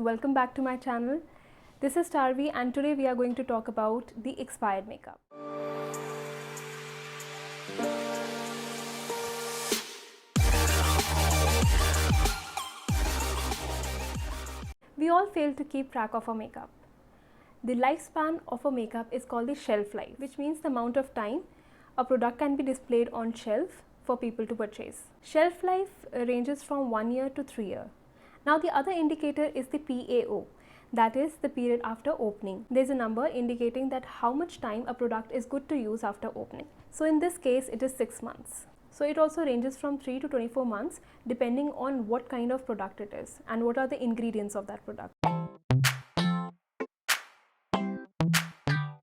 welcome back to my channel. This is Tarvi and today we are going to talk about the expired makeup. We all fail to keep track of our makeup. The lifespan of a makeup is called the shelf life, which means the amount of time a product can be displayed on shelf for people to purchase. Shelf life ranges from 1 year to 3 years. Now the other indicator is the PAO, that is the period after opening. There is a number indicating that how much time a product is good to use after opening. So in this case it is 6 months. So it also ranges from 3 to 24 months depending on what kind of product it is and what are the ingredients of that product.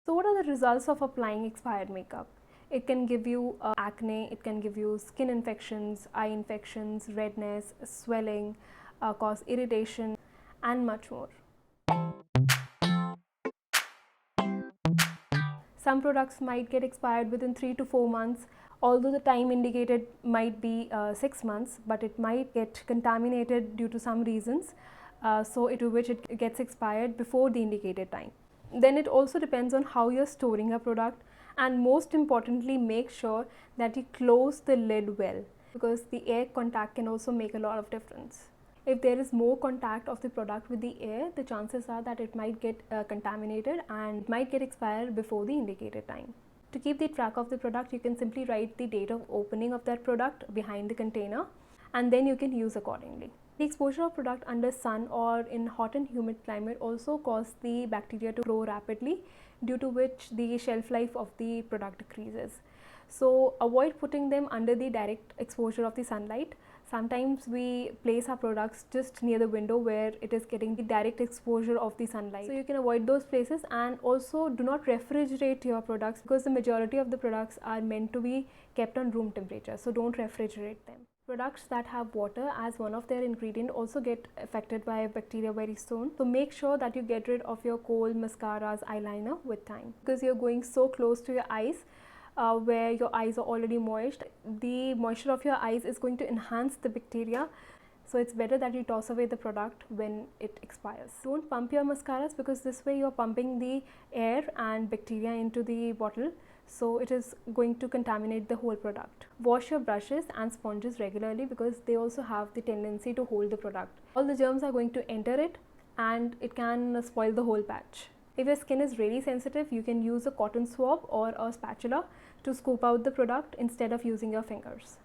So what are the results of applying expired makeup? It can give you acne, it can give you skin infections, eye infections, redness, swelling, cause irritation and much more. Some products might get expired within 3 to 4 months, although the time indicated might be 6 months, but it might get contaminated due to some reasons, which it gets expired before the indicated time. Then it also depends on how you're storing a product, and most importantly make sure that you close the lid well, because the air contact can also make a lot of difference. If there is more contact of the product with the air, the chances are that it might get contaminated and might get expired before the indicated time. To keep the track of the product, you can simply write the date of opening of that product behind the container, and then you can use accordingly. The exposure of product under sun or in hot and humid climate also cause the bacteria to grow rapidly, due to which the shelf life of the product decreases. So avoid putting them under the direct exposure of the sunlight. Sometimes we place our products just near the window where it is getting the direct exposure of the sunlight. So you can avoid those places, and also do not refrigerate your products, because the majority of the products are meant to be kept on room temperature. So don't refrigerate them. Products that have water as one of their ingredient also get affected by bacteria very soon. So make sure that you get rid of your kohl, mascaras, eyeliner with time, because you're going so close to your eyes. Where your eyes are already moist, the moisture of your eyes is going to enhance the bacteria. So it's better that you toss away the product when it expires. Don't pump your mascaras, because this way you're pumping the air and bacteria into the bottle, so it is going to contaminate the whole product. Wash your brushes and sponges regularly, because they also have the tendency to hold the product. All the germs are going to enter it and it can spoil the whole batch. If your skin is really sensitive, you can use a cotton swab or a spatula to scoop out the product instead of using your fingers.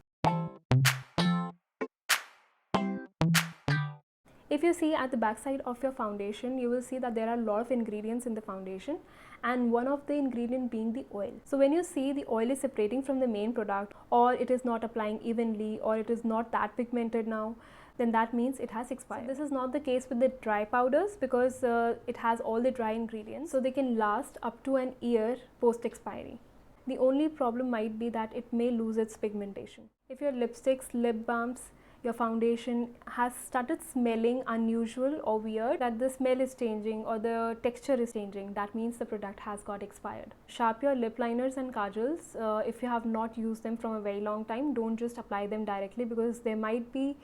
If you see at the back side of your foundation, you will see that there are a lot of ingredients in the foundation, and one of the ingredient being the oil. So when you see the oil is separating from the main product, or it is not applying evenly, or it is not that pigmented now, then that means it has expired. So this is not the case with the dry powders, because it has all the dry ingredients, so they can last up to an year post expiry. The only problem might be that it may lose its pigmentation. If your lipsticks, lip balms, your foundation has started smelling unusual or weird, that the smell is changing or the texture is changing, that means the product has got expired. Sharp your lip liners and kajals. If you have not used them from a very long time, don't just apply them directly, because there might be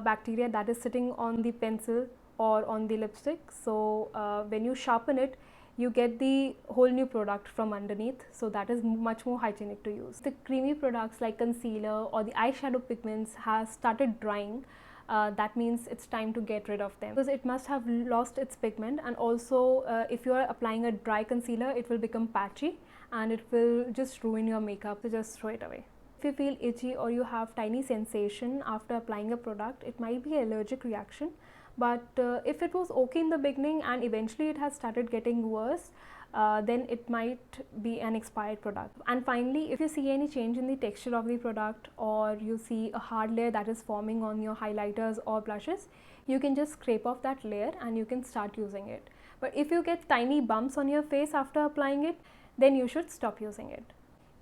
bacteria that is sitting on the pencil or on the lipstick. So when you sharpen it, you get the whole new product from underneath, so that is much more hygienic to use. The creamy products like concealer or the eyeshadow pigments has started drying, that means it's time to get rid of them, because it must have lost its pigment. And also if you are applying a dry concealer, it will become patchy and it will just ruin your makeup, so just throw it away. If you feel itchy or you have tiny sensation after applying a product, it might be an allergic reaction. But if it was okay in the beginning and eventually it has started getting worse, then it might be an expired product. And finally, if you see any change in the texture of the product, or you see a hard layer that is forming on your highlighters or blushes, you can just scrape off that layer and you can start using it. But if you get tiny bumps on your face after applying it, then you should stop using it.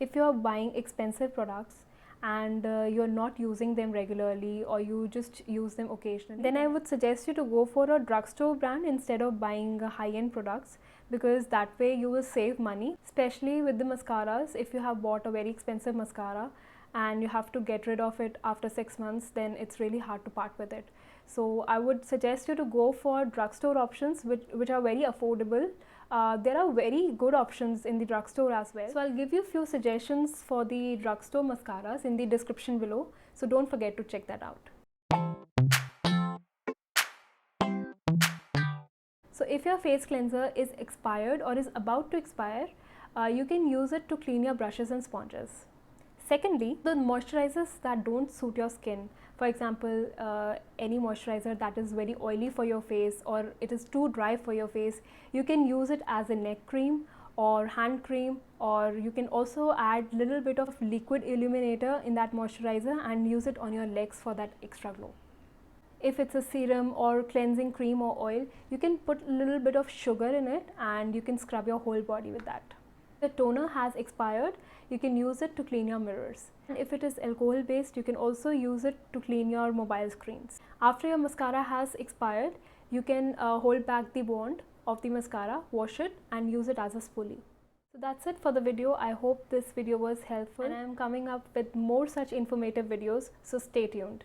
If you are buying expensive products and you're not using them regularly, or you just use them occasionally, then I would suggest you to go for a drugstore brand instead of buying high-end products, because that way you will save money, especially with the mascaras. If you have bought a very expensive mascara and you have to get rid of it after 6 months, then it's really hard to part with it. So I would suggest you to go for drugstore options which are very affordable. There are very good options in the drugstore as well. So I'll give you a few suggestions for the drugstore mascaras in the description below. So don't forget to check that out. So if your face cleanser is expired or is about to expire, you can use it to clean your brushes and sponges. Secondly, the moisturizers that don't suit your skin, for example, any moisturizer that is very oily for your face or it is too dry for your face, you can use it as a neck cream or hand cream, or you can also add little bit of liquid illuminator in that moisturizer and use it on your legs for that extra glow. If it's a serum or cleansing cream or oil, you can put a little bit of sugar in it and you can scrub your whole body with that. The toner has expired, you can use it to clean your mirrors. And if it is alcohol based, you can also use it to clean your mobile screens. After your mascara has expired, you can hold back the wand of the mascara, wash it and use it as a spoolie. So that's it for the video. I hope this video was helpful and I am coming up with more such informative videos, so stay tuned.